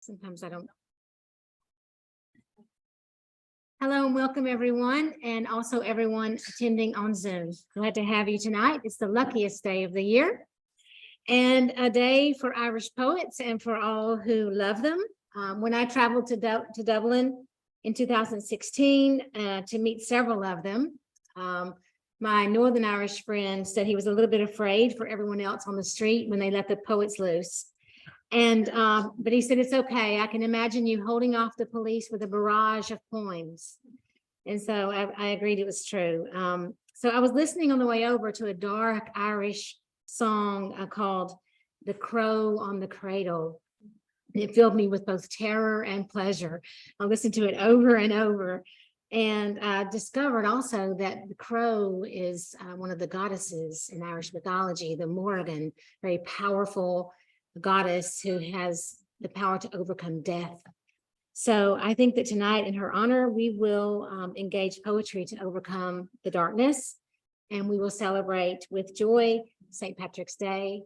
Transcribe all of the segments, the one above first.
Sometimes I don't. Hello and welcome everyone, and also everyone attending on Zoom. Glad to have you tonight. It's the luckiest day of the year and a day for Irish poets and for all who love them. When I traveled to Dublin in 2016 to meet several of them, my Northern Irish friend said he was a little bit afraid for everyone else on the street when they let the poets loose. And but he said, it's okay. I can imagine you holding off the police with a barrage of poems. And so I agreed it was true. So I was listening on the way over to a dark Irish song called The Crow on the Cradle. It filled me with both terror and pleasure. I listened to it over and over. And I discovered also that the crow is one of the goddesses in Irish mythology, the Morrigan, very powerful goddess who has the power to overcome death. So I think that tonight in her honor, we will engage poetry to overcome the darkness, and we will celebrate with joy St. Patrick's Day.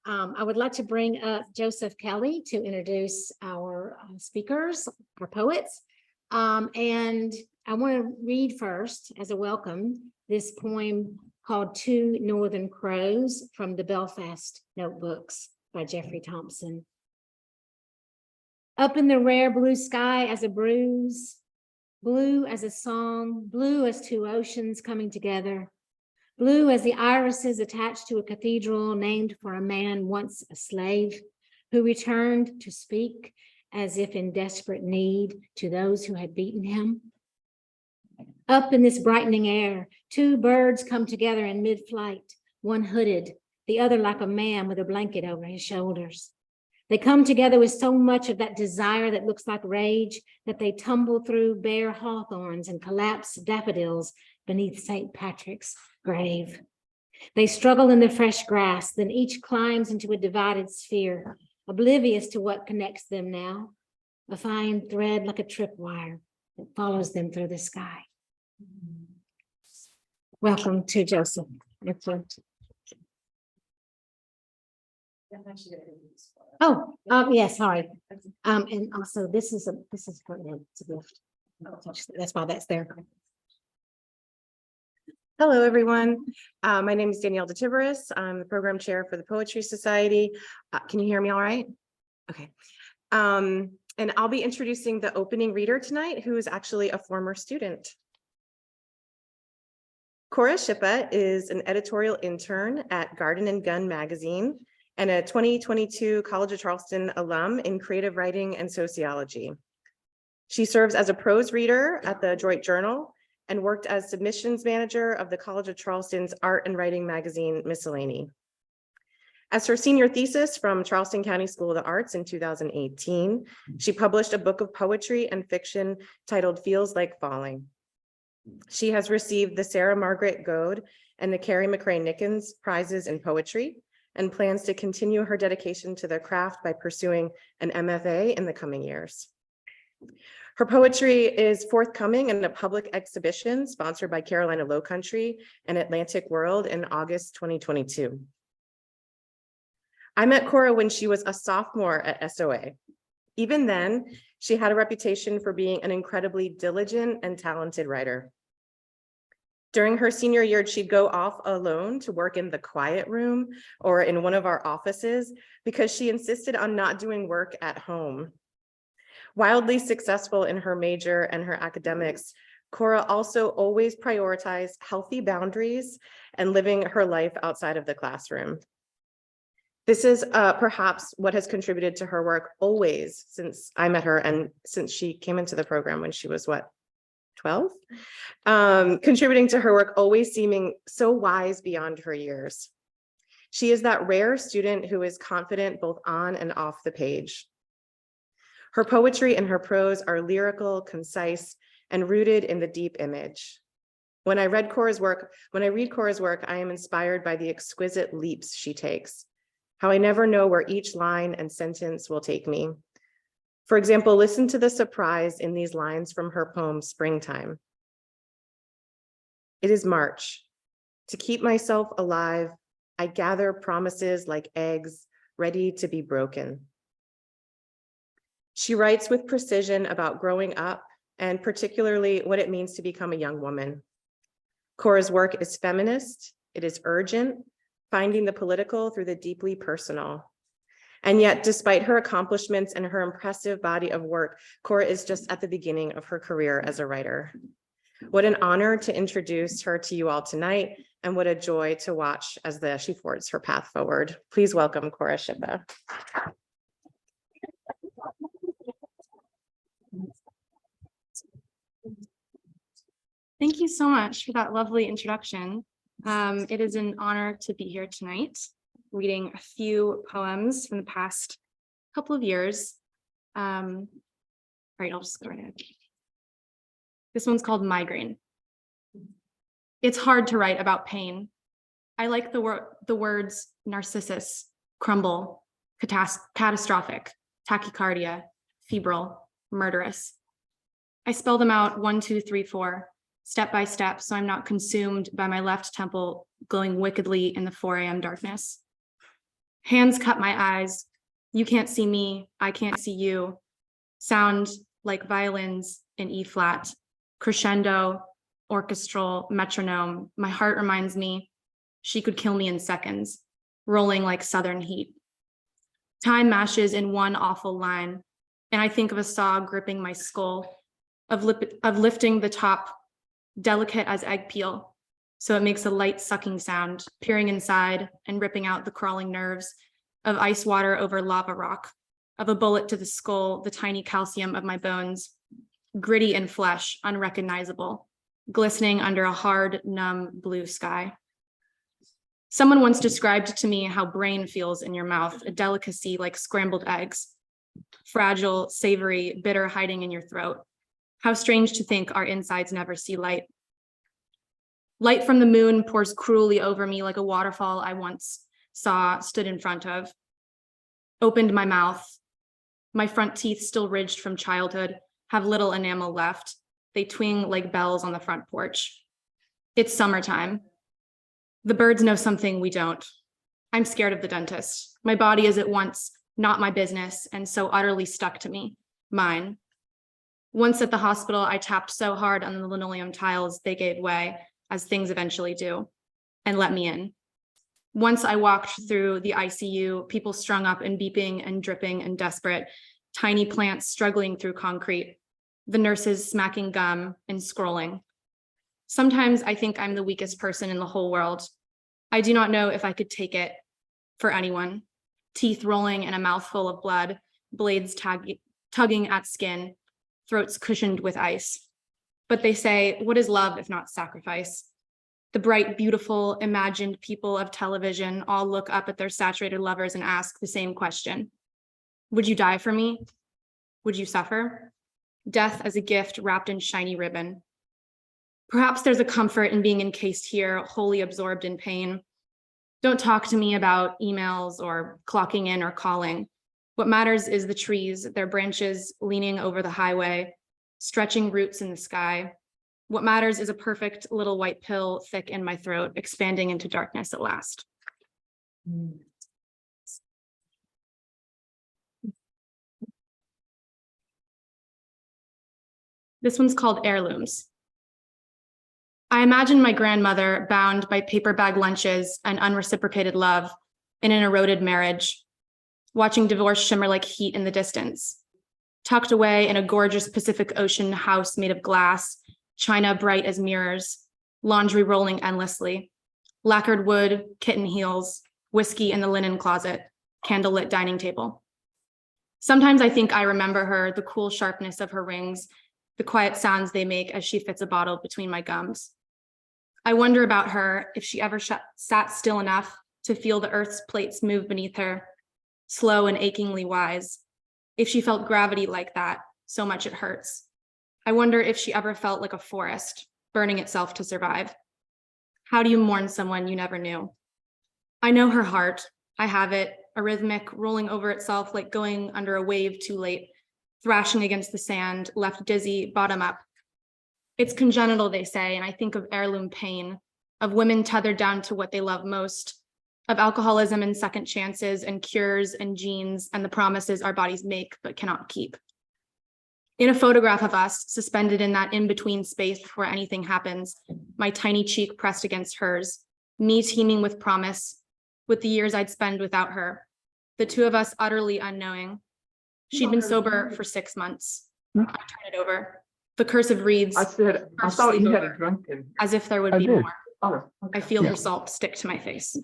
I would like to bring up Joseph Kelly to introduce our speakers, our poets. And I want to read first, as a welcome, this poem called Two Northern Crows from the Belfast Notebooks by Jeffrey Thompson. Up in the rare blue sky as a bruise, blue as a song, blue as two oceans coming together, blue as the irises attached to a cathedral named for a man once a slave who returned to speak as if in desperate need to those who had beaten him. Up in this brightening air, two birds come together in mid-flight, one hooded, the other like a man with a blanket over his shoulders. They come together with so much of that desire that looks like rage that they tumble through bare hawthorns and collapse daffodils beneath St. Patrick's grave. They struggle in the fresh grass, then each climbs into a divided sphere, oblivious to what connects them now, a fine thread like a tripwire that follows them through the sky. Welcome to Joseph. Excellent. Oh, yes, sorry. And also this is for you. It's a gift. That's why that's there. Hello, everyone. My name is Danielle DeTiberis. I'm the program chair for the Poetry Society. Can you hear me all right? Okay. And I'll be introducing the opening reader tonight, who is actually a former student. Cora Schipa is an editorial intern at Garden and Gun magazine and a 2022 College of Charleston alum in creative writing and sociology. She serves as a prose reader at the Detroit Journal and worked as submissions manager of the College of Charleston's art and writing magazine, Miscellany. As her senior thesis from Charleston County School of the Arts in 2018, she published a book of poetry and fiction titled Feels Like Falling. She has received the Sarah Margaret Goad and the Carrie McRae Nickens prizes in poetry and plans to continue her dedication to the craft by pursuing an MFA in the coming years. Her poetry is forthcoming in a public exhibition sponsored by Carolina Lowcountry and Atlantic World in August 2022. I met Cora when she was a sophomore at SOA. Even then, she had a reputation for being an incredibly diligent and talented writer. During her senior year, she'd go off alone to work in the quiet room or in one of our offices because she insisted on not doing work at home. Wildly successful in her major and her academics, Cora also always prioritized healthy boundaries and living her life outside of the classroom. This is perhaps what has contributed to her work always since I met her and since she came into the program when she was, what, 12? Contributing to her work always seeming so wise beyond her years. She is that rare student who is confident both on and off the page. Her poetry and her prose are lyrical, concise, and rooted in the deep image. When I read Cora's work, I am inspired by the exquisite leaps she takes, how I never know where each line and sentence will take me. For example, listen to the surprise in these lines from her poem, Springtime. It is March. To keep myself alive, I gather promises like eggs ready to be broken. She writes with precision about growing up and particularly what it means to become a young woman. Cora's work is feminist, it is urgent, finding the political through the deeply personal. And yet, despite her accomplishments and her impressive body of work, Cora is just at the beginning of her career as a writer. What an honor to introduce her to you all tonight, and what a joy to watch as she forges her path forward. Please welcome Cora Schipa. Thank you so much for that lovely introduction. It is an honor to be here tonight, reading a few poems from the past couple of years. All right, I'll just go right ahead. This one's called Migraine. It's hard to write about pain. I like the words narcissus, crumble, catastrophic, tachycardia, febrile, murderous. I spell them out 1, 2, 3, 4. Step by step, so I'm not consumed by my left temple glowing wickedly in the 4 a.m. darkness. Hands cut my eyes. You can't see me, I can't see you. Sound like violins in E flat, crescendo, orchestral, metronome. My heart reminds me she could kill me in seconds, rolling like southern heat. Time mashes in one awful line, and I think of a saw gripping my skull, of lifting the top, delicate as egg peel, so it makes a light sucking sound, peering inside and ripping out the crawling nerves, of ice water over lava rock, of a bullet to the skull, the tiny calcium of my bones, gritty in flesh, unrecognizable, glistening under a hard, numb blue sky. Someone once described to me how brain feels in your mouth, a delicacy like scrambled eggs, fragile, savory, bitter, hiding in your throat. How strange to think our insides never see light. Light from the moon pours cruelly over me like a waterfall I once stood in front of. Opened my mouth. My front teeth, still ridged from childhood, have little enamel left. They twing like bells on the front porch. It's summertime. The birds know something we don't. I'm scared of the dentist. My body is at once not my business and so utterly stuck to me, mine. Once at the hospital, I tapped so hard on the linoleum tiles, they gave way, as things eventually do, and let me in. Once I walked through the ICU, people strung up and beeping and dripping and desperate, tiny plants struggling through concrete, the nurses smacking gum and scrolling. Sometimes I think I'm the weakest person in the whole world. I do not know if I could take it for anyone. Teeth rolling in a mouthful of blood, blades tugging at skin, throats cushioned with ice. But they say, what is love if not sacrifice? The bright, beautiful, imagined people of television all look up at their saturated lovers and ask the same question. Would you die for me? Would you suffer? Death as a gift wrapped in shiny ribbon. Perhaps there's a comfort in being encased here, wholly absorbed in pain. Don't talk to me about emails or clocking in or calling. What matters is the trees, their branches leaning over the highway, stretching roots in the sky. What matters is a perfect little white pill thick in my throat, expanding into darkness at last. This one's called Heirlooms. I imagine my grandmother bound by paper bag lunches and unreciprocated love in an eroded marriage, watching divorce shimmer like heat in the distance, tucked away in a gorgeous Pacific Ocean house made of glass, china bright as mirrors, laundry rolling endlessly, lacquered wood, kitten heels, whiskey in the linen closet, candlelit dining table. Sometimes I think I remember her, the cool sharpness of her rings, the quiet sounds they make as she fits a bottle between my gums. I wonder about her, if she ever sat still enough to feel the earth's plates move beneath her, slow and achingly wise. If she felt gravity like that, so much it hurts. I wonder if she ever felt like a forest, burning itself to survive. How do you mourn someone you never knew? I know her heart. I have it, a rhythmic rolling over itself like going under a wave too late, thrashing against the sand, left dizzy, bottom up. It's congenital, they say, and I think of heirloom pain, of women tethered down to what they love most, of alcoholism and second chances and cures and genes and the promises our bodies make but cannot keep. In a photograph of us suspended in that in-between space before anything happens, my tiny cheek pressed against hers, me teeming with promise, with the years I'd spend without her, the two of us utterly unknowing. She'd been sober for 6 months. I turn it over. The cursive reads, I said, I "First thought you had sleepover," a drunken. as if there would I be did. more. Oh, I feel yeah. her salt stick to my face.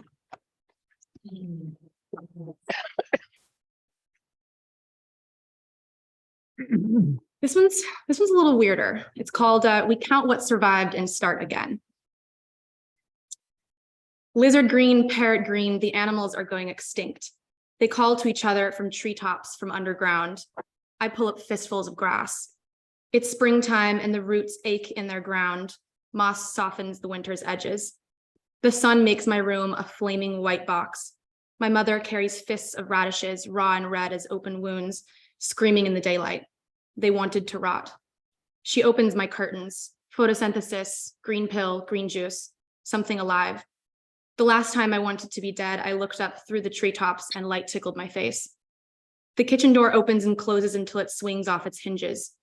This one's a little weirder. It's called We Count What Survived and Start Again. Lizard green, parrot green, the animals are going extinct. They call to each other from treetops, from underground. I pull up fistfuls of grass. It's springtime and the roots ache in their ground. Moss softens the winter's edges. The sun makes my room a flaming white box. My mother carries fists of radishes, raw and red as open wounds, screaming in the daylight. They wanted to rot. She opens my curtains. Photosynthesis, green pill, green juice, something alive. The last time I wanted to be dead, I looked up through the treetops and light tickled my face. The kitchen door opens and closes until it swings off its hinges.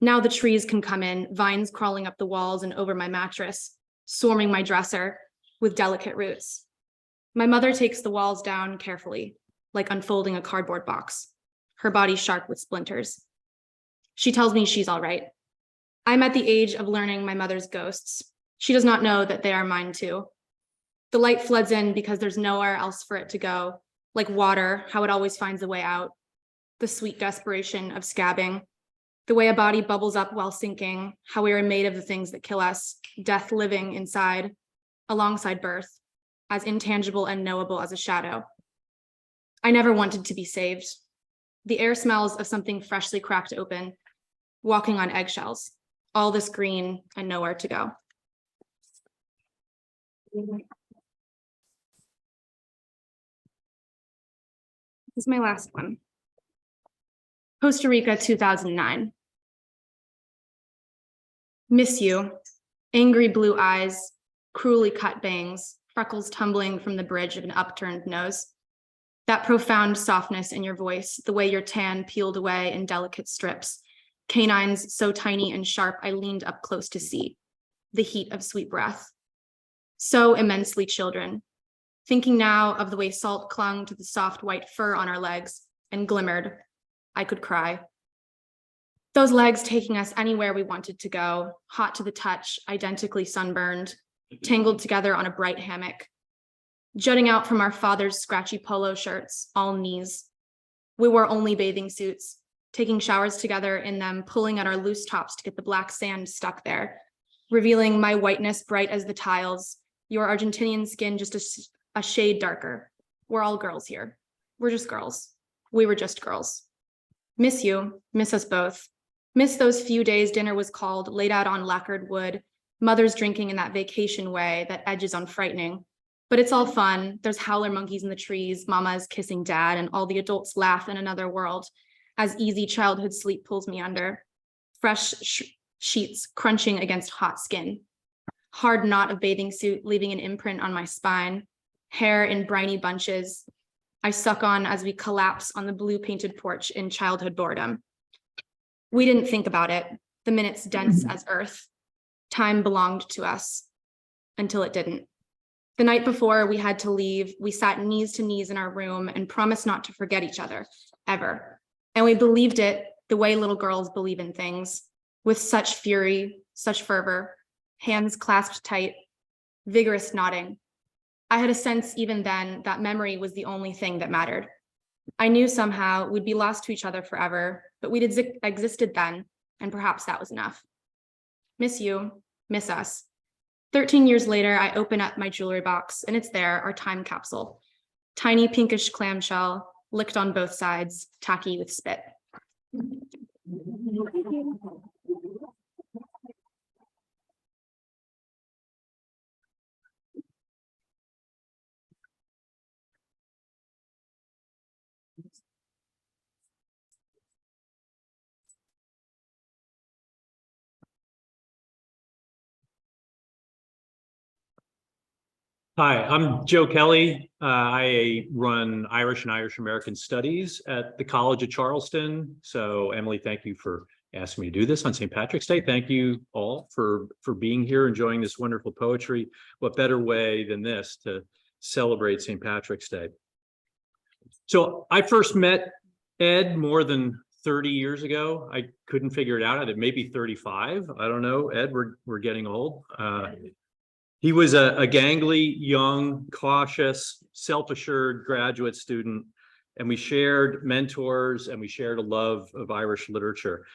Now the trees can come in, vines crawling up the walls and over my mattress, swarming my dresser with delicate roots. My mother takes the walls down carefully, like unfolding a cardboard box, her body sharp with splinters. She tells me she's all right. I'm at the age of learning my mother's ghosts. She does not know that they are mine too. The light floods in because there's nowhere else for it to go, like water, how it always finds a way out. The sweet desperation of scabbing, the way a body bubbles up while sinking, how we are made of the things that kill us, death living inside, alongside birth, as intangible and knowable as a shadow. I never wanted to be saved. The air smells of something freshly cracked open, walking on eggshells, all this green and nowhere to go. This is my last one. Costa Rica, 2009. Miss you. Angry blue eyes, cruelly cut bangs, freckles tumbling from the bridge of an upturned nose. That profound softness in your voice, the way your tan peeled away in delicate strips, canines so tiny and sharp I leaned up close to see, the heat of sweet breath. So immensely children. Thinking now of the way salt clung to the soft white fur on our legs and glimmered, I could cry. Those legs taking us anywhere we wanted to go, hot to the touch, identically sunburned, tangled together on a bright hammock, jutting out from our father's scratchy polo shirts, all knees. We wore only bathing suits, taking showers together in them, pulling at our loose tops to get the black sand stuck there, revealing my whiteness bright as the tiles, your Argentinian skin just a shade darker. We're all girls here. We're just girls. We were just girls. Miss you, miss us both. Miss those few days dinner was called, laid out on lacquered wood, mothers drinking in that vacation way that edges on frightening. But it's all fun. There's howler monkeys in the trees, mama is kissing dad, and all the adults laugh in another world as easy childhood sleep pulls me under. Fresh sheets crunching against hot skin. Hard knot of bathing suit leaving an imprint on my spine. Hair in briny bunches. I suck on as we collapse on the blue painted porch in childhood boredom. We didn't think about it. The minutes dense as earth. Time belonged to us until it didn't. The night before we had to leave, we sat knees to knees in our room and promised not to forget each other, ever. And we believed it the way little girls believe in things, with such fury, such fervor, hands clasped tight, vigorous nodding. I had a sense even then that memory was the only thing that mattered. I knew somehow we'd be lost to each other forever, but we'd existed then, and perhaps that was enough. Miss you, miss us. 13 years later, I open up my jewelry box, and it's there, our time capsule. Tiny pinkish clamshell, licked on both sides, tacky with spit. Hi, I'm Joe Kelly. I run Irish and Irish American Studies at the College of Charleston. So Emily, thank you for asking me to do this on St. Patrick's Day. Thank you all for being here, enjoying this wonderful poetry. What better way than this to celebrate St. Patrick's Day? So I first met Ed more than 30 years ago. I couldn't figure it out. It may be 35. I don't know. Ed, we're getting old. He was a gangly, young, cautious, self-assured graduate student, and we shared mentors and we shared a love of Irish literature.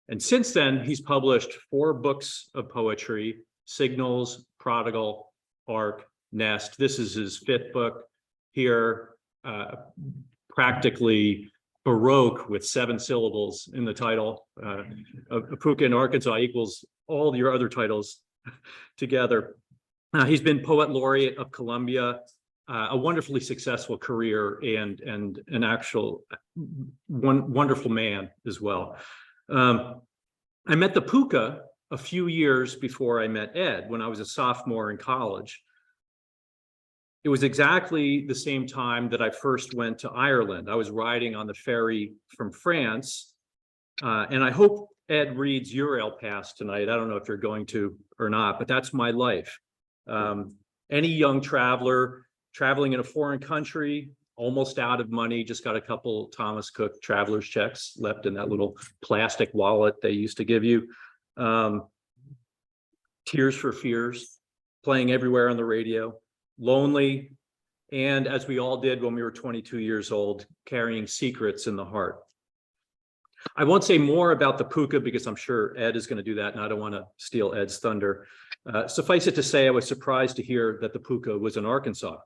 And since then, he's published 4 books of poetry: Signals, Prodigal, Ark, Nest. This is his 5th book here, practically Baroque with 7 syllables in the title. A pooka in Arkansas equals all your other titles together. He's been Poet Laureate of Columbia, a wonderfully successful career, and an actual wonderful man as well. I met the pooka a few years before I met Ed when I was a sophomore in college. It was exactly the same time that I first went to Ireland. I was riding on the ferry from France, and I hope Ed reads your Ale Pass tonight. I don't know if you're going to or not, but that's my life. Any young traveler traveling in a foreign country, almost out of money, just got a couple Thomas Cook traveler's checks left in that little plastic wallet they used to give you. Tears for Fears, playing everywhere on the radio, lonely, and as we all did when we were 22 years old, carrying secrets in the heart. I won't say more about the pooka because I'm sure Ed is going to do that, and I don't want to steal Ed's thunder. Suffice it to say, I was surprised to hear that the pooka was in Arkansas.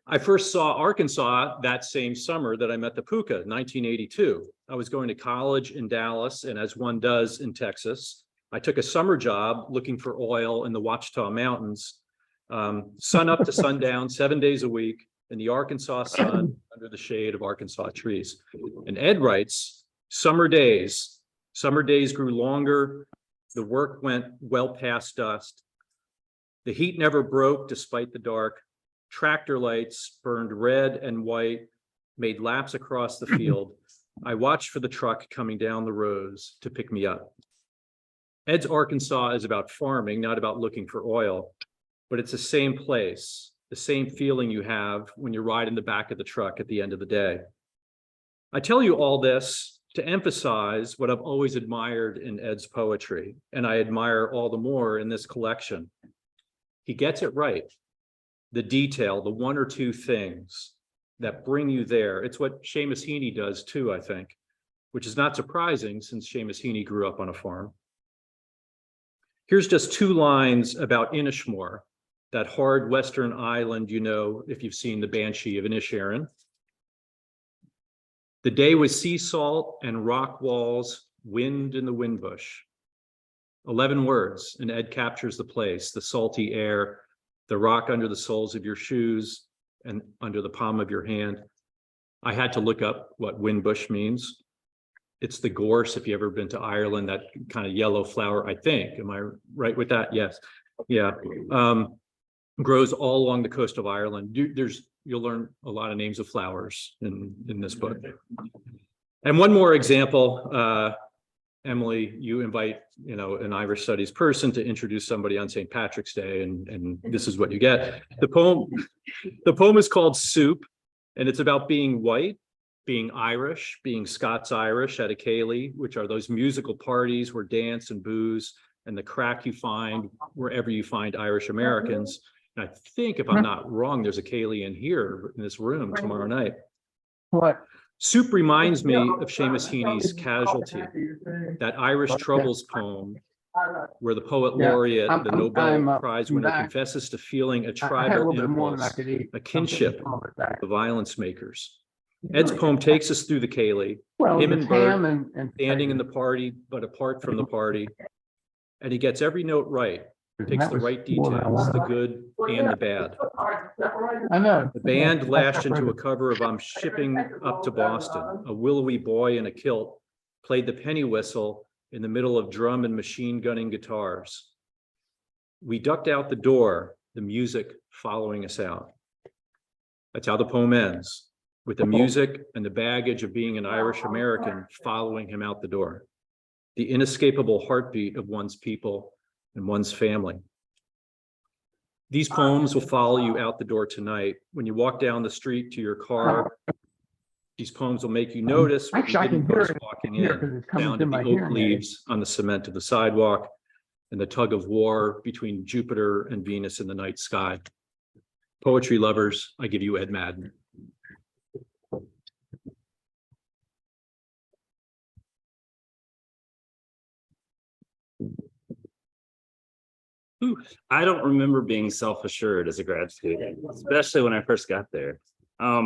I first saw Arkansas that same summer that I met the pooka, 1982. I was going to college in Dallas, and as one does in Texas, I took a summer job looking for oil in the Ouachita Mountains, sun up to sundown, 7 days a week, in the Arkansas sun, under the shade of Arkansas trees. And Ed writes, summer days grew longer. The work went well past dusk. The heat never broke despite the dark. Tractor lights burned red and white, made laps across the field. I watched for the truck coming down the rows to pick me up. Ed's Arkansas is about farming, not about looking for oil, but it's the same place, the same feeling you have when you ride in the back of the truck at the end of the day. I tell you all this to emphasize what I've always admired in Ed's poetry, and I admire all the more in this collection. He gets it right. The detail, the 1 or 2 things that bring you there. It's what Seamus Heaney does too, I think, which is not surprising since Seamus Heaney grew up on a farm. Here's just 2 lines about Inishmore, that hard western island, you know, if you've seen the Banshee of Inisherin. The day was sea salt and rock walls, wind in the wind bush. 11 words, and Ed captures the place, the salty air, the rock under the soles of your shoes and under the palm of your hand. I had to look up what wind bush means. It's the gorse, if you've ever been to Ireland, that kind of yellow flower, I think. Am I right with that? Yes. Yeah. Grows all along the coast of Ireland. You'll learn a lot of names of flowers in this book. And one more example, Emily, you invite, an Irish studies person to introduce somebody on St. Patrick's Day, and this is what you get. The poem is called Soup, and it's about being white, being Irish, being Scots-Irish at a Cayley, which are those musical parties where dance and booze and the crack you find wherever you find Irish Americans. And I think, if I'm not wrong, there's a Cayley in here in this room tomorrow night. What? Soup reminds me of Seamus Heaney's Casualty, that Irish Troubles poem, where the poet laureate, the Nobel Prize winner, confesses to feeling a tribal impulse, a kinship of the violence makers. Ed's poem takes us through the Cayley, him and Bert standing in the party, but apart from the party, and he gets every note right. Picks the right details, the good and the bad. I know. The band lashed into a cover of I'm Shipping Up to Boston. A willowy boy in a kilt played the penny whistle in the middle of drum and machine gunning guitars. We ducked out the door the music following us out. That's how the poem ends, with the music and the baggage of being an Irish American following him out the door. The inescapable heartbeat of one's people and one's family. These poems will follow you out the door tonight. When you walk down the street to your car, these poems will make you notice what you Actually, I didn't can hear notice it walking here in, 'cause it's coming down through to the my oak hearing aid. leaves on the cement of the sidewalk, and the tug of war between Jupiter and Venus in the night sky. Poetry lovers, I give you Ed Madden. I don't remember being self-assured as a grad student, especially when I first got there. I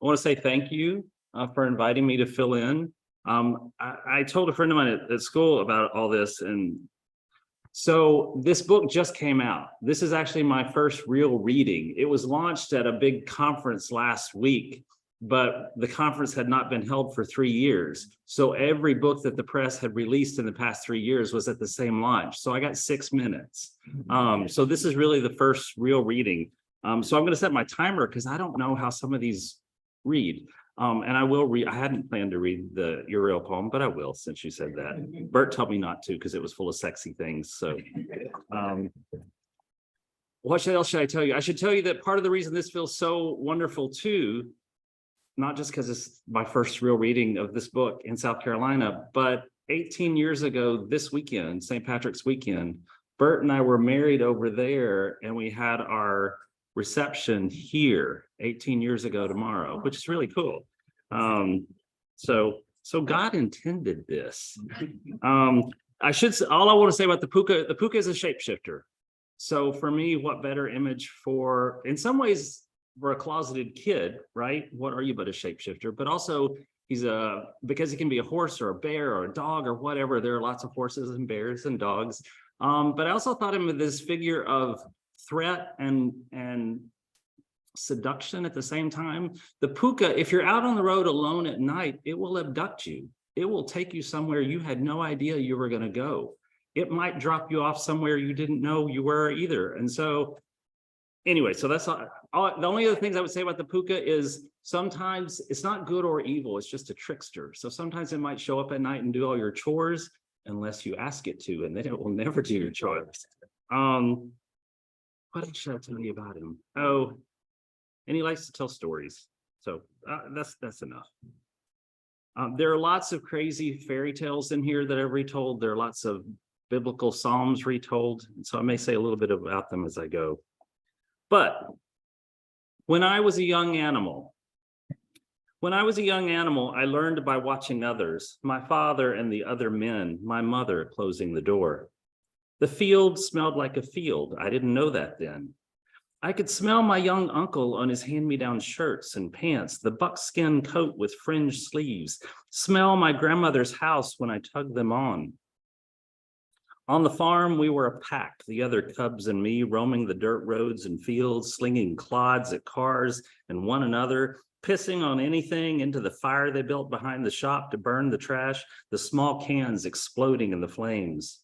want to say thank you for inviting me to fill in. I told a friend of mine at school about all this, and so this book just came out. This is actually my first real reading. It was launched at a big conference last week, but the conference had not been held for 3 years. So every book that the press had released in the past 3 years was at the same launch. So I got 6 minutes. So this is really the first real reading. So I'm going to set my timer because I don't know how some of these read. And I will read. I hadn't planned to read the Uriel poem, but I will since you said that. Bert told me not to because it was full of sexy things. So what else should I tell you? I should tell you that part of the reason this feels so wonderful too, not just because it's my first real reading of this book in South Carolina, but 18 years ago this weekend, St. Patrick's weekend, Bert and I were married over there, and we had our reception here 18 years ago tomorrow, which is really cool. So God intended this. All I want to say about the pooka is a shapeshifter. So for me, what better image for, in some ways, for a closeted kid, right? What are you but a shapeshifter? But also because he can be a horse or a bear or a dog or whatever. There are lots of horses and bears and dogs. But I also thought him of this figure of threat and seduction at the same time. The pooka, if you're out on the road alone at night, it will abduct you. It will take you somewhere you had no idea you were going to go. It might drop you off somewhere you didn't know you were either. And so anyway, so that's all. The only other things I would say about the pooka is sometimes it's not good or evil. It's just a trickster. So sometimes it might show up at night and do all your chores unless you ask it to, and then it will never do your chores. What else should I tell you about him? Oh, and he likes to tell stories. So that's enough. There are lots of crazy fairy tales in here that I've retold. There are lots of biblical psalms retold. And so I may say a little bit about them as I go. But when I was a young animal, I learned by watching others, my father and the other men, my mother closing the door. The field smelled like a field. I didn't know that then. I could smell my young uncle on his hand-me-down shirts and pants, the buckskin coat with fringed sleeves, smell my grandmother's house when I tugged them on. On the farm, we were a pack, the other cubs and me, roaming the dirt roads and fields, slinging clods at cars and one another, pissing on anything into the fire they built behind the shop to burn the trash, the small cans exploding in the flames.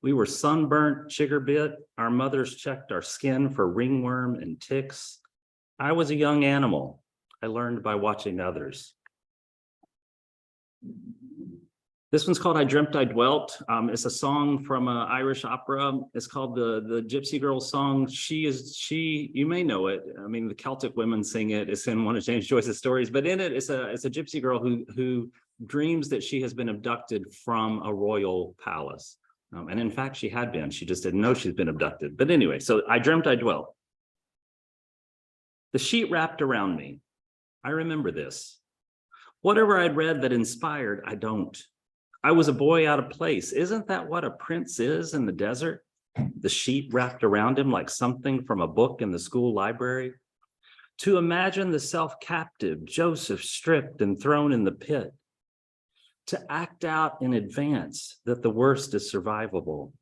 We were sunburnt, chigger bit. Our mothers checked our skin for ringworm and ticks. I was a young animal. I learned by watching others. This one's called I Dreamt I Dwelt. It's a song from an Irish opera. It's called the Gypsy Girl song. You may know it. I mean, the Celtic women sing it. It's in one of James Joyce's stories, but in it, it's a gypsy girl who dreams that she has been abducted from a royal palace. And in fact, she had been. She just didn't know she's been abducted. But anyway, so I dreamt I dwelt. The sheet wrapped around me. I remember this. Whatever I'd read that inspired, I don't. I was a boy out of place. Isn't that what a prince is in the desert? The sheet wrapped around him like something from a book in the school library. To imagine the self-captive Joseph stripped and thrown in the pit. To act out in advance that the worst is survivable.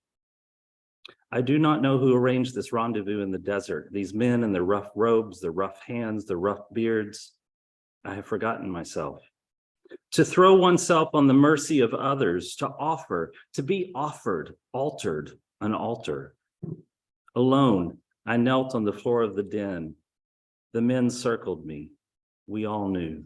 I do not know who arranged this rendezvous in the desert, these men in their rough robes, their rough hands, their rough beards. I have forgotten myself. To throw oneself on the mercy of others, to offer, to be offered, altered, an altar. Alone, I knelt on the floor of the den. The men circled me. We all knew.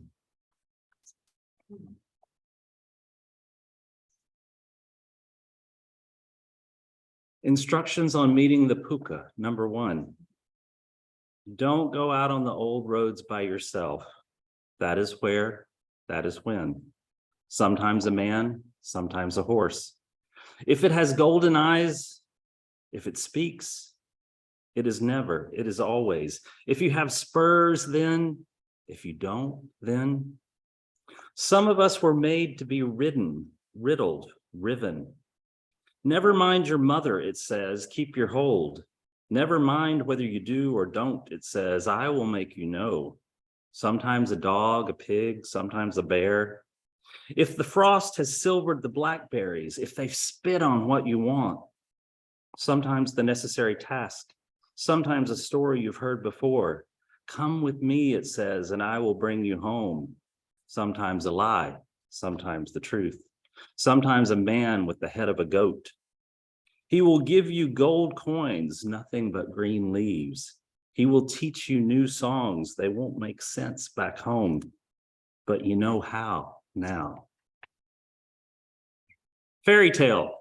Instructions on meeting the pooka. Number 1. Don't go out on the old roads by yourself. That is where, that is when. Sometimes a man, sometimes a horse. If it has golden eyes, if it speaks, it is never, it is always. If you have spurs, then. If you don't, then. Some of us were made to be ridden, riddled, riven. Never mind your mother, it says, keep your hold. Never mind whether you do or don't, it says, I will make you know. Sometimes a dog, a pig, sometimes a bear. If the frost has silvered the blackberries, if they've spit on what you want, sometimes the necessary task, sometimes a story you've heard before. Come with me, it says, and I will bring you home. Sometimes a lie, sometimes the truth. Sometimes a man with the head of a goat. He will give you gold coins, nothing but green leaves. He will teach you new songs. They won't make sense back home, but you know how now. Fairy tale.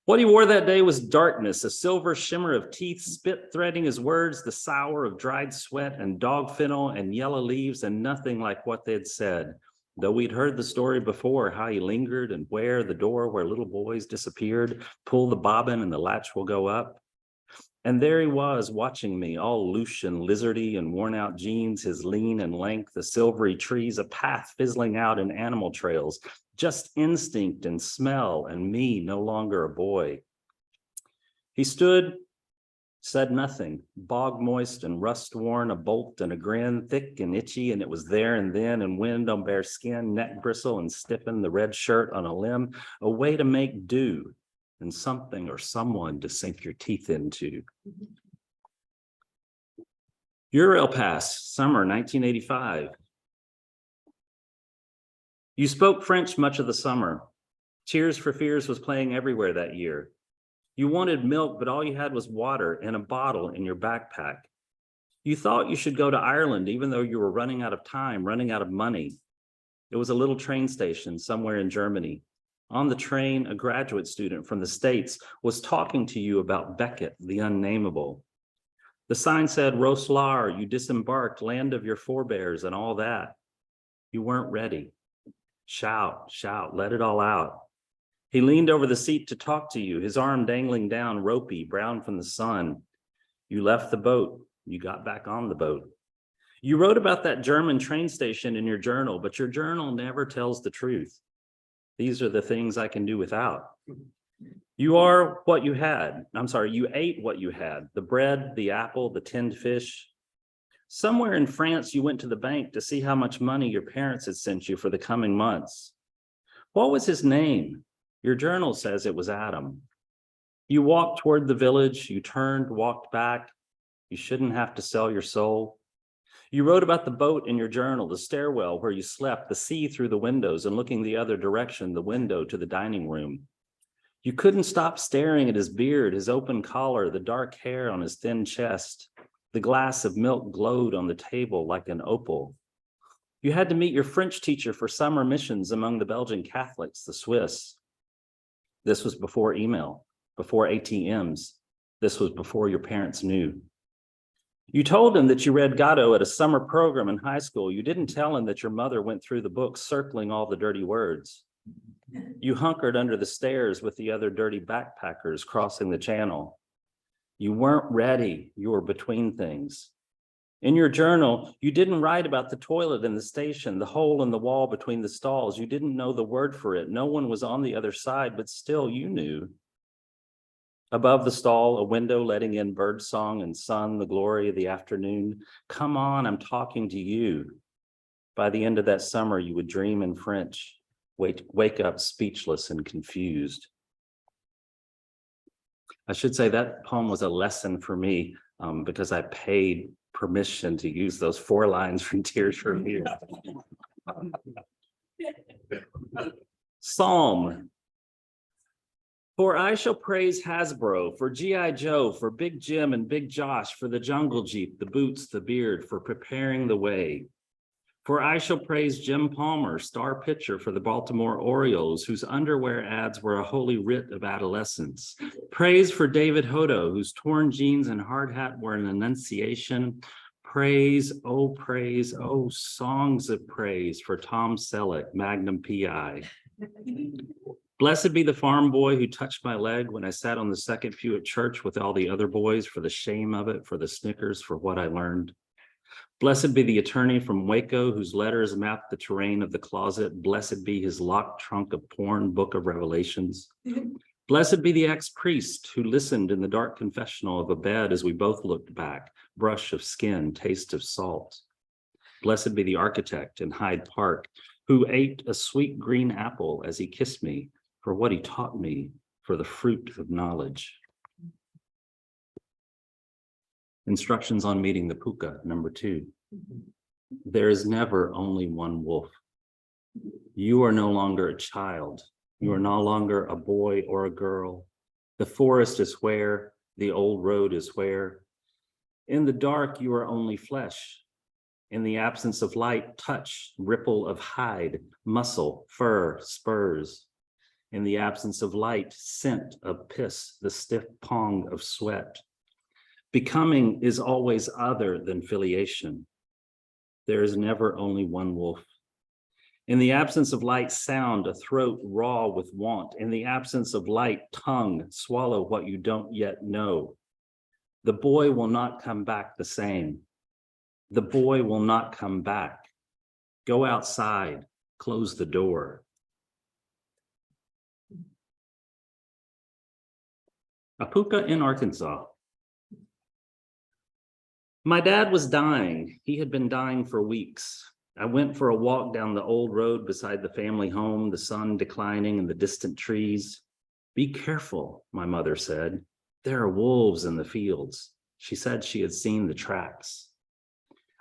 What he wore that day was darkness, a silver shimmer of teeth, spit threading his words, the sour of dried sweat and dog fennel and yellow leaves, and nothing like what they'd said. Though we'd heard the story before, how he lingered and where the door where little boys disappeared, pull the bobbin and the latch will go up. And there he was watching me, all loose and lizardy and worn out jeans, his lean and lank, the silvery trees, a path fizzling out in animal trails, just instinct and smell, and me no longer a boy. He stood, said nothing, bog moist and rust worn, a bolt and a grin, thick and itchy, and it was there and then, and wind on bare skin, neck bristle and stiffen, the red shirt on a limb, a way to make do, and something or someone to sink your teeth into. Uriel Pass, summer 1985. You spoke French much of the summer. Tears for Fears was playing everywhere that year. You wanted milk, but all you had was water and a bottle in your backpack. You thought you should go to Ireland, even though you were running out of time, running out of money. It was a little train station somewhere in Germany. On the train, a graduate student from the States was talking to you about Beckett, the unnameable. The sign said, Roslar, you disembarked, land of your forebears, and all that. You weren't ready. Shout, shout, let it all out. He leaned over the seat to talk to you, his arm dangling down, ropey, brown from the sun. You left the boat. You got back on the boat. You wrote about that German train station in your journal, but your journal never tells the truth. These are the things I can do without. You are what you had. You ate what you had, the bread, the apple, the tinned fish. Somewhere in France, you went to the bank to see how much money your parents had sent you for the coming months. What was his name? Your journal says it was Adam. You walked toward the village, you turned, walked back. You shouldn't have to sell your soul. You wrote about the boat in your journal, the stairwell where you slept, the sea through the windows and looking the other direction, the window to the dining room. You couldn't stop staring at his beard, his open collar, the dark hair on his thin chest. The glass of milk glowed on the table like an opal. You had to meet your French teacher for summer missions among the Belgian Catholics, the Swiss. This was before email, before ATMs. This was before your parents knew. You told him that you read Gatto at a summer program in high school. You didn't tell him that your mother went through the book circling all the dirty words. You hunkered under the stairs with the other dirty backpackers crossing the channel. You weren't ready. You were between things. In your journal, you didn't write about the toilet in the station, the hole in the wall between the stalls. You didn't know the word for it. No one was on the other side, but still you knew. Above the stall, a window letting in birdsong and sun, the glory of the afternoon. Come on, I'm talking to you. By the end of that summer, you would dream in French, wake up speechless and confused. I should say that poem was a lesson for me because I paid permission to use those 4 lines from Tears for Fears. Psalm. For I shall praise Hasbro, for G.I. Joe, for Big Jim and Big Josh, for the Jungle Jeep, the boots, the beard, for preparing the way. For I shall praise Jim Palmer, star pitcher for the Baltimore Orioles, whose underwear ads were a holy writ of adolescence. Praise for David Hodo, whose torn jeans and hard hat were an annunciation. Praise, oh, songs of praise for Tom Selleck, Magnum PI. Blessed be the farm boy who touched my leg when I sat on the second pew at church with all the other boys, for the shame of it, for the Snickers, for what I learned. Blessed be the attorney from Waco whose letters mapped the terrain of the closet. Blessed be his locked trunk of porn, book of Revelations. Blessed be the ex-priest who listened in the dark confessional of a bed as we both looked back, brush of skin, taste of salt. Blessed be the architect in Hyde Park who ate a sweet green apple as he kissed me for what he taught me, for the fruit of knowledge. Instructions on meeting the pooka, number 2. There is never only one wolf. You are no longer a child. You are no longer a boy or a girl. The forest is where, the old road is where. In the dark, you are only flesh. In the absence of light, touch, ripple of hide, muscle, fur, spurs. In the absence of light, scent of piss, the stiff pong of sweat. Becoming is always other than filiation. There is never only one wolf. In the absence of light, sound, a throat raw with want. In the absence of light, tongue, swallow what you don't yet know. The boy will not come back the same. The boy will not come back. Go outside, close the door. A pooka in Arkansas. My dad was dying. He had been dying for weeks. I went for a walk down the old road beside the family home, the sun declining in the distant trees. Be careful, my mother said. There are wolves in the fields. She said she had seen the tracks.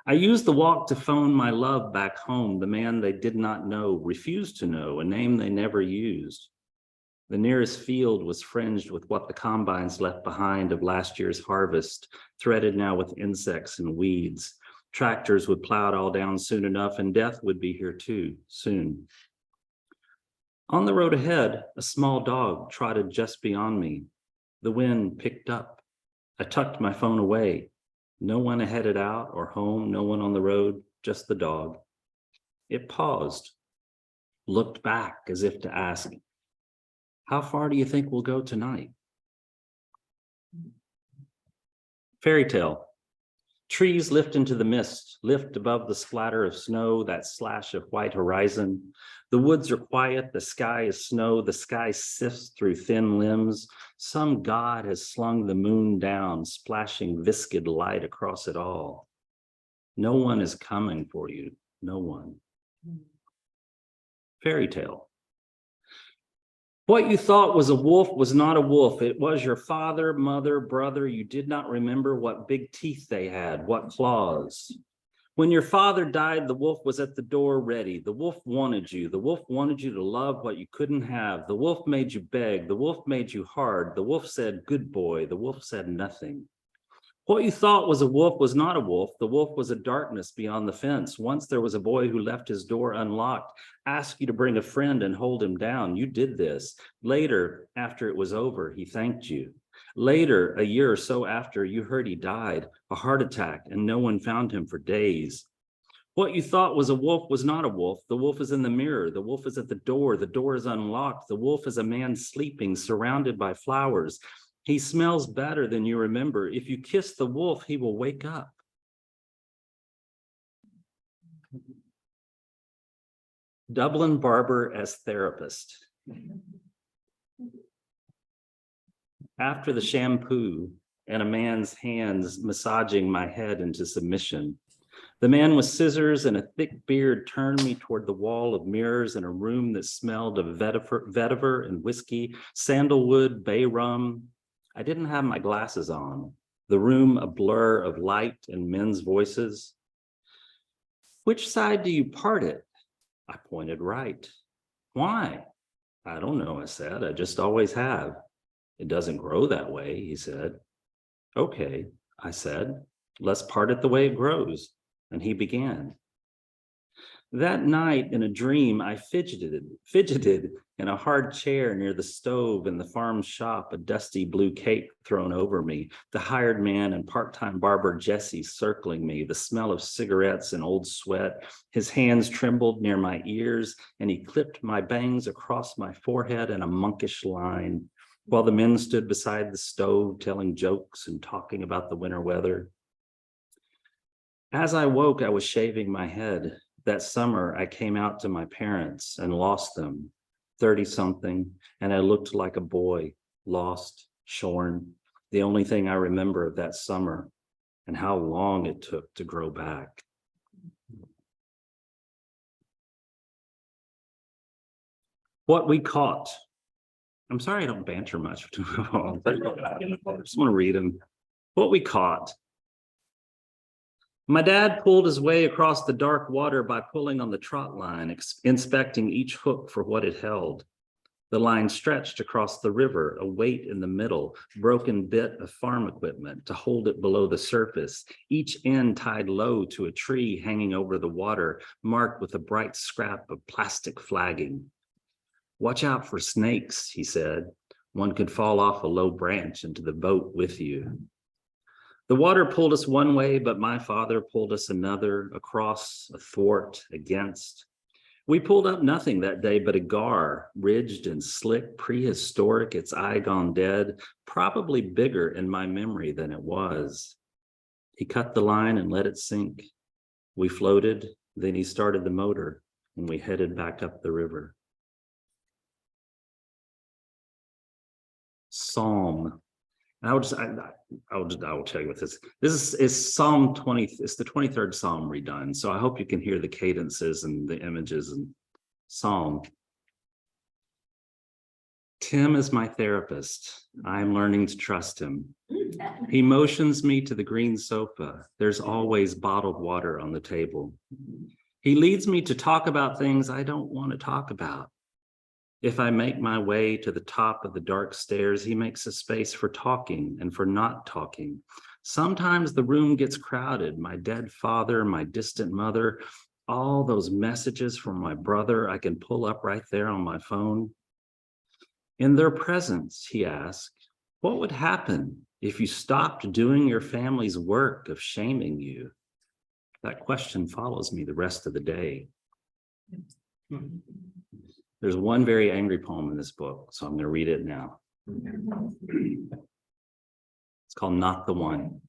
I used the walk to phone my love back home, the man they did not know, refused to know, a name they never used. The nearest field was fringed with what the combines left behind of last year's harvest, threaded now with insects and weeds. Tractors would plow it all down soon enough, and death would be here too, soon. On the road ahead, a small dog trotted just beyond me. The wind picked up. I tucked my phone away. No one headed out or home, no one on the road, just the dog. It paused, looked back as if to ask, how far do you think we'll go tonight? Fairy tale. Trees lift into the mist, lift above the splatter of snow, that slash of white horizon. The woods are quiet, the sky is snow, the sky sifts through thin limbs. Some god has slung the moon down, splashing viscid light across it all. No one is coming for you, no one. Fairy tale. What you thought was a wolf was not a wolf. It was your father, mother, brother. You did not remember what big teeth they had, what claws. When your father died, the wolf was at the door ready. The wolf wanted you. The wolf wanted you to love what you couldn't have. The wolf made you beg. The wolf made you hard. The wolf said, good boy. The wolf said nothing. What you thought was a wolf was not a wolf. The wolf was a darkness beyond the fence. Once there was a boy who left his door unlocked, asked you to bring a friend and hold him down. You did this. Later, after it was over, he thanked you. Later, a year or so after, you heard he died, a heart attack, and no one found him for days. What you thought was a wolf was not a wolf. The wolf is in the mirror. The wolf is at the door. The door is unlocked. The wolf is a man sleeping, surrounded by flowers. He smells better than you remember. If you kiss the wolf, he will wake up. Dublin barber as therapist. After the shampoo and a man's hands massaging my head into submission, the man with scissors and a thick beard turned me toward the wall of mirrors in a room that smelled of vetiver and whiskey, sandalwood, bay rum. I didn't have my glasses on. The room a blur of light and men's voices. Which side do you part it? I pointed right. Why? I don't know, I said. I just always have. It doesn't grow that way, he said. Okay, I said, let's part it the way it grows. And he began. That night in a dream, I fidgeted in a hard chair near the stove in the farm shop, a dusty blue cape thrown over me, the hired man and part-time barber Jesse circling me, the smell of cigarettes and old sweat. His hands trembled near my ears, and he clipped my bangs across my forehead in a monkish line, while the men stood beside the stove telling jokes and talking about the winter weather. As I woke, I was shaving my head. That summer, I came out to my parents and lost them, 30-something, and I looked like a boy, lost, shorn. The only thing I remember of that summer and how long it took to grow back. What we caught. I'm sorry I don't banter much. I just want to read them. What we caught. My dad pulled his way across the dark water by pulling on the trot line, inspecting each hook for what it held. The line stretched across the river, a weight in the middle, broken bit of farm equipment to hold it below the surface, each end tied low to a tree hanging over the water, marked with a bright scrap of plastic flagging. Watch out for snakes, he said. One could fall off a low branch into the boat with you. The water pulled us one way, but my father pulled us another, across, athwart, against. We pulled up nothing that day but a gar, ridged and slick, prehistoric, its eye gone dead, probably bigger in my memory than it was. He cut the line and let it sink. We floated, then he started the motor, and we headed back up the river. Psalm. I will tell you what this is Psalm 20. It's the 23rd Psalm redone. So I hope you can hear the cadences and the images and Psalm. Tim is my therapist. I'm learning to trust him. He motions me to the green sofa. There's always bottled water on the table. He leads me to talk about things I don't want to talk about. If I make my way to the top of the dark stairs, he makes a space for talking and for not talking. Sometimes the room gets crowded. My dead father, my distant mother, all those messages from my brother I can pull up right there on my phone. In their presence, he asked, what would happen if you stopped doing your family's work of shaming you? That question follows me the rest of the day. There's one very angry poem in this book, so I'm going to read it now. It's called Not the One.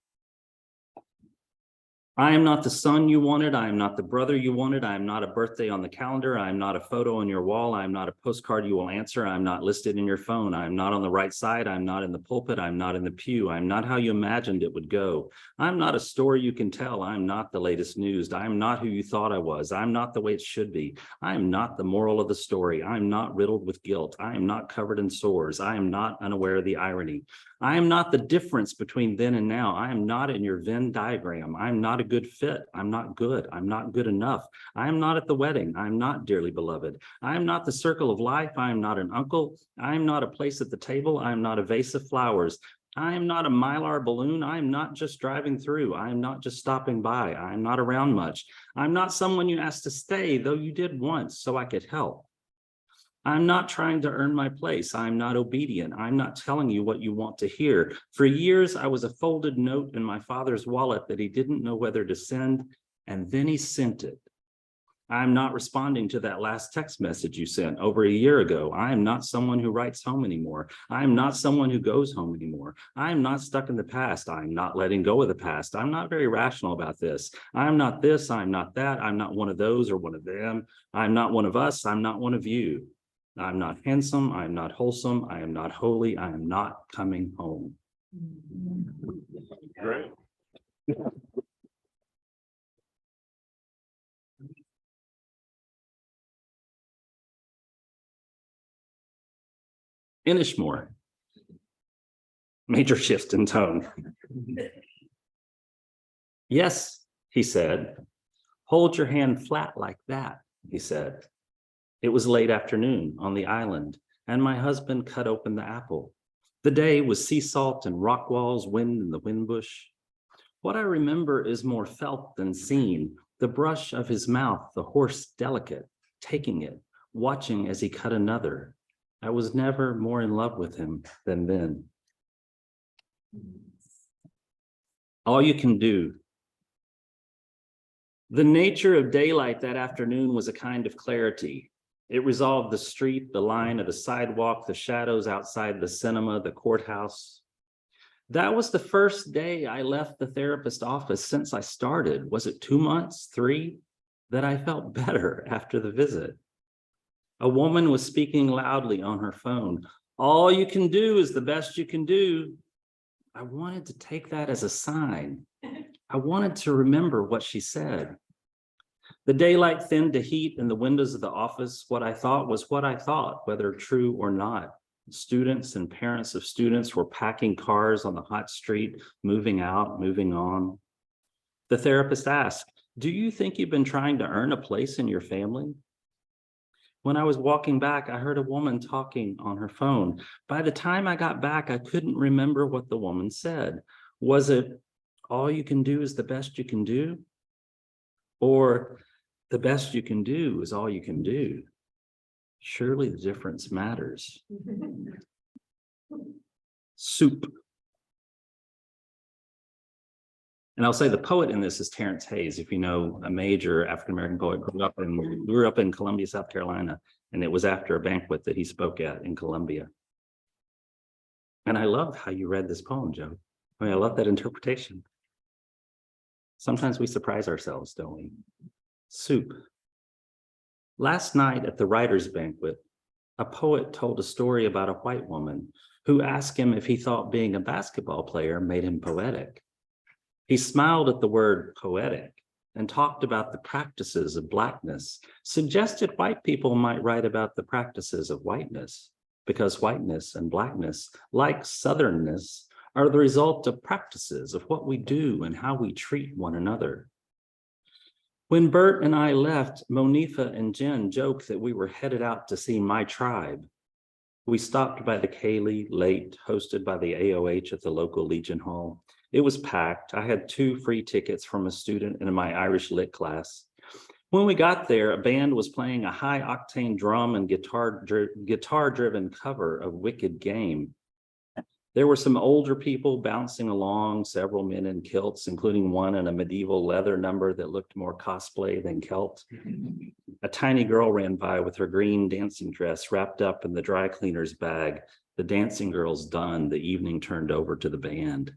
I am not the son you wanted. I am not the brother you wanted. I am not a birthday on the calendar. I am not a photo on your wall. I am not a postcard you will answer. I am not listed in your phone. I am not on the right side. I am not in the pulpit. I am not in the pew. I am not how you imagined it would go. I am not a story you can tell. I am not the latest news. I am not who you thought I was. I am not the way it should be. I am not the moral of the story. I am not riddled with guilt. I am not covered in sores. I am not unaware of the irony. I am not the difference between then and now. I am not in your Venn diagram. I am not a good fit. I'm not good. I'm not good enough. I am not at the wedding. I am not dearly beloved. I am not the circle of life. I am not an uncle. I am not a place at the table. I am not a vase of flowers. I am not a mylar balloon. I am not just driving through. I am not just stopping by. I am not around much. I'm not someone you asked to stay, though you did once, so I could help. I'm not trying to earn my place. I'm not obedient. I'm not telling you what you want to hear. For years, I was a folded note in my father's wallet that he didn't know whether to send, and then he sent it. I'm not responding to that last text message you sent over a year ago. I am not someone who writes home anymore. I am not someone who goes home anymore. I am not stuck in the past. I'm not letting go of the past. I'm not very rational about this. I'm not this. I'm not that. I'm not one of those or one of them. I'm not one of us. I'm not one of you. I'm not handsome. I'm not wholesome. I am not holy. I am not coming home. Great. Inishmore. Major shift in tone. Yes, he said. Hold your hand flat like that, he said. It was late afternoon on the island, and my husband cut open the apple. The day was sea salt and rock walls, wind in the wind bush. What I remember is more felt than seen, the brush of his mouth, the horse delicate, taking it, watching as he cut another. I was never more in love with him than then. All you can do. The nature of daylight that afternoon was a kind of clarity. It resolved the street, the line of the sidewalk, the shadows outside the cinema, the courthouse. That was the first day I left the therapist office since I started. Was it 2 months, 3? That I felt better after the visit. A woman was speaking loudly on her phone. All you can do is the best you can do. I wanted to take that as a sign. I wanted to remember what she said. The daylight thinned to heat in the windows of the office. What I thought was what I thought, whether true or not. Students and parents of students were packing cars on the hot street, moving out, moving on. The therapist asked, "Do you think you've been trying to earn a place in your family?" When I was walking back, I heard a woman talking on her phone. By the time I got back, I couldn't remember what the woman said. Was it, all you can do is the best you can do? Or the best you can do is all you can do? Surely the difference matters. Soup. And I'll say the poet in this is Terrence Hayes, if you know, a major African-American poet, grew up in Columbia, South Carolina, and it was after a banquet that he spoke at in Columbia. And I love how you read this poem, Joe. I mean, I love that interpretation. Sometimes we surprise ourselves, don't we? Soup. Last night at the writer's banquet, a poet told a story about a white woman who asked him if he thought being a basketball player made him poetic. He smiled at the word poetic and talked about the practices of Blackness, suggested white people might write about the practices of whiteness, because whiteness and Blackness, like Southernness, are the result of practices of what we do and how we treat one another. When Bert and I left, Monifa and Jen joked that we were headed out to see My Tribe. We stopped by the Kaylee late, hosted by the AOH at the local Legion Hall. It was packed. I had 2 free tickets from a student in my Irish Lit class. When we got there, a band was playing a high-octane drum and guitar-driven cover of Wicked Game. There were some older people bouncing along, several men in kilts, including one in a medieval leather number that looked more cosplay than kilt. A tiny girl ran by with her green dancing dress wrapped up in the dry cleaner's bag. The dancing girl's done. The evening turned over to the band.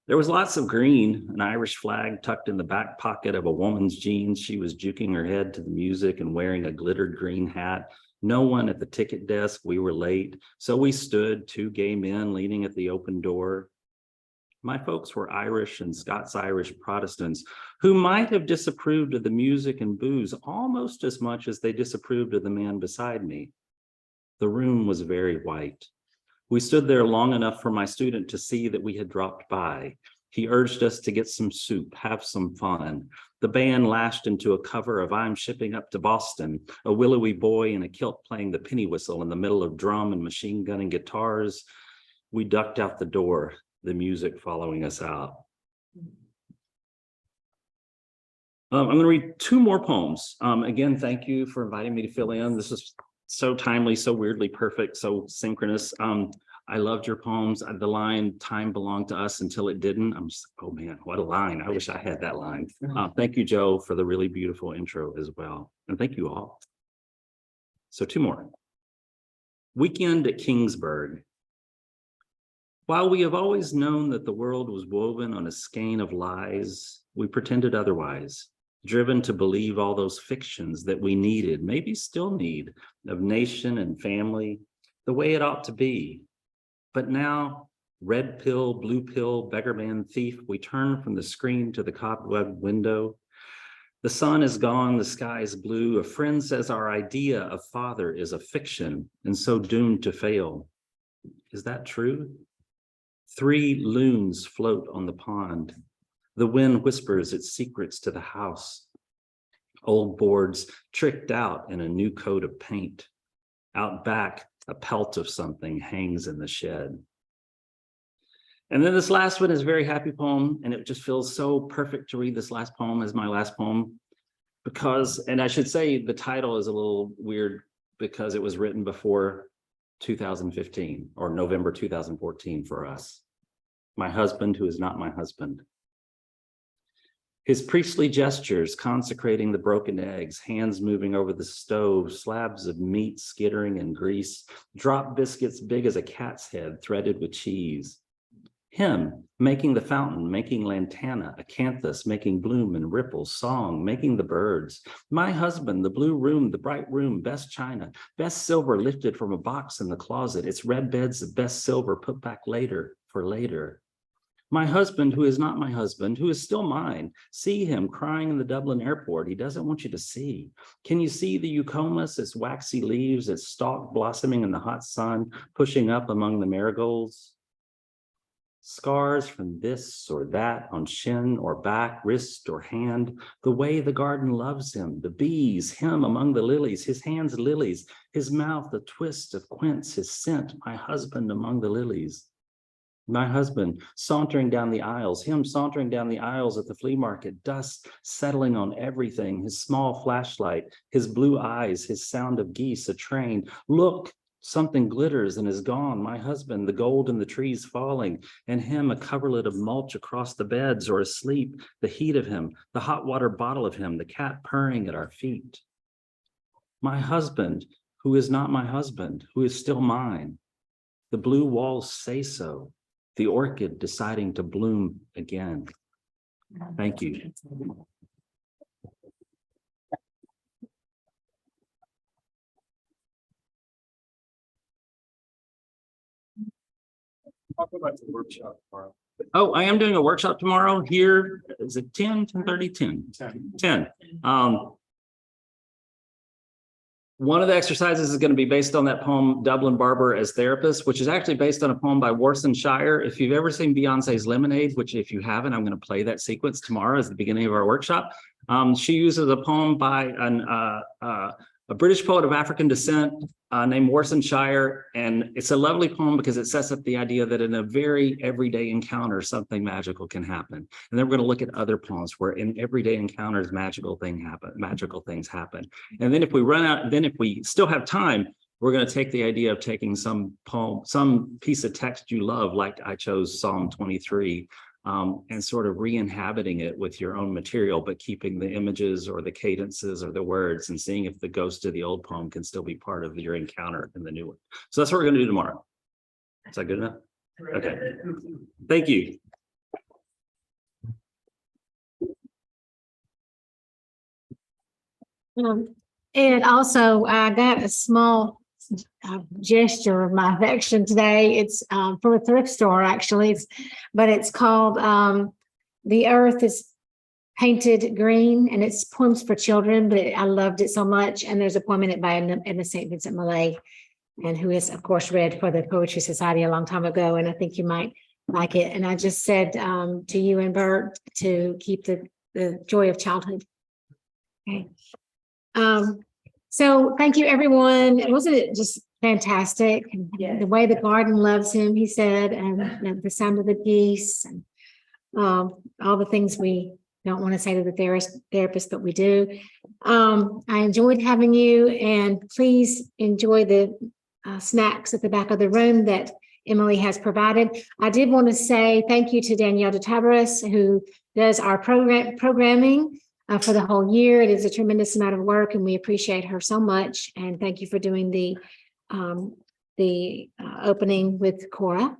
There was lots of green, an Irish flag tucked in the back pocket of a woman's jeans. She was juking her head to the music and wearing a glittered green hat. No one at the ticket desk. We were late. So we stood, 2 gay men leaning at the open door. My folks were Irish and Scots-Irish Protestants who might have disapproved of the music and booze almost as much as they disapproved of the man beside me. The room was very white. We stood there long enough for my student to see that we had dropped by. He urged us to get some soup, have some fun. The band lashed into a cover of I'm Shipping Up to Boston, a willowy boy in a kilt playing the penny whistle in the middle of drum and machine gunning guitars. We ducked out the door, the music following us out. I'm going to read 2 more poems. Again, thank you for inviting me to fill in. This is so timely, so weirdly perfect, so synchronous. I loved your poems. The line, time belonged to us until it didn't. I'm just, oh man, what a line. I wish I had that line. Thank you, Joe, for the really beautiful intro as well. And thank you all. So 2 more. Weekend at Kingsburg. While we have always known that the world was woven on a skein of lies, we pretended otherwise, driven to believe all those fictions that we needed, maybe still need, of nation and family, the way it ought to be. But now, red pill, blue pill, beggar man, thief, we turn from the screen to the cobweb window. The sun is gone, the sky is blue. A friend says our idea of father is a fiction and so doomed to fail. Is that true? 3 loons float on the pond. The wind whispers its secrets to the house. Old boards tricked out in a new coat of paint. Out back, A pelt of something hangs in the shed. And then this last one is a very happy poem, and it just feels so perfect to read this last poem as my last poem because, and I should say the title is a little weird because it was written before 2015 or November 2014 for us. My husband who is not my husband. His priestly gestures consecrating the broken eggs, hands moving over the stove, slabs of meat skittering in grease, drop biscuits big as a cat's head threaded with cheese. Him making the fountain, making lantana, acanthus, making bloom and ripples, song, making the birds. My husband, the blue room, the bright room, best china, best silver lifted from a box in the closet, its red beds of best silver put back later for later. My husband, who is not my husband, who is still mine. See him crying in the Dublin airport. He doesn't want you to see. Can you see the eucomis, its waxy leaves, its stalk blossoming in the hot sun, pushing up among the marigolds? Scars from this or that on shin or back, wrist or hand, the way the garden loves him, the bees, him among the lilies, his hands lilies, his mouth a twist of quince, his scent, my husband among the lilies. My husband sauntering down the aisles, him sauntering down the aisles at the flea market, dust settling on everything, his small flashlight, his blue eyes, his sound of geese, a train. Look, something glitters and is gone. My husband, the gold in the trees falling, and him a coverlet of mulch across the beds or asleep, the heat of him, the hot water bottle of him, the cat purring at our feet. My husband, who is not my husband, who is still mine. The blue walls say so. The orchid deciding to bloom again. Thank you. Talk about the workshop tomorrow. Oh, I am doing a workshop tomorrow here. Is it 10, 10:30, 10? One of the exercises is going to be based on that poem, Dublin Barber as Therapist, which is actually based on a poem by Warsan Shire. If you've ever seen Beyonce's Lemonade, which if you haven't, I'm going to play that sequence tomorrow as the beginning of our workshop. She uses a poem by a British poet of African descent named Warsan Shire. And it's a lovely poem because it sets up the idea that in a very everyday encounter, something magical can happen. And then we're going to look at other poems where in everyday encounters, magical things happen. And then if we run out, then if we still have time, we're going to take the idea of taking some poem, some piece of text you love, like I chose Psalm 23, and sort of re-inhabiting it with your own material, but keeping the images or the cadences or the words and seeing if the ghost of the old poem can still be part of your encounter in the new one. So that's what we're going to do tomorrow. Is that good enough? Okay. Thank you. And also I got a small gesture of my affection today. It's from a thrift store, actually, but it's called The Earth is Painted Green, and it's poems for children, but I loved it so much. And there's a poem in it by Emma St. Vincent Millay, and who is, of course, read for the Poetry Society a long time ago, and I think you might like it. And I just said to you and Bert to keep the joy of childhood. Okay. So thank you, everyone. Wasn't it just fantastic? Yeah. The way the garden loves him, he said, and the sound of the geese, and all the things we don't want to say to the therapist, but we do. I enjoyed having you, and please enjoy the snacks at the back of the room that Emily has provided. I did want to say thank you to Danielle DeTabaris, who does our programming for the whole year. It is a tremendous amount of work, and we appreciate her so much. And thank you for doing the opening with Cora.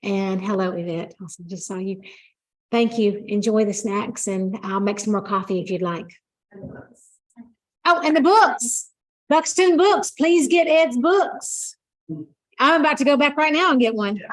And hello, Yvette. Also just saw you. Thank you. Enjoy the snacks, and I'll make some more coffee if you'd like. Oh, and the books. Buxton Books. Please get Ed's books. I'm about to go back right now and get one. Yeah.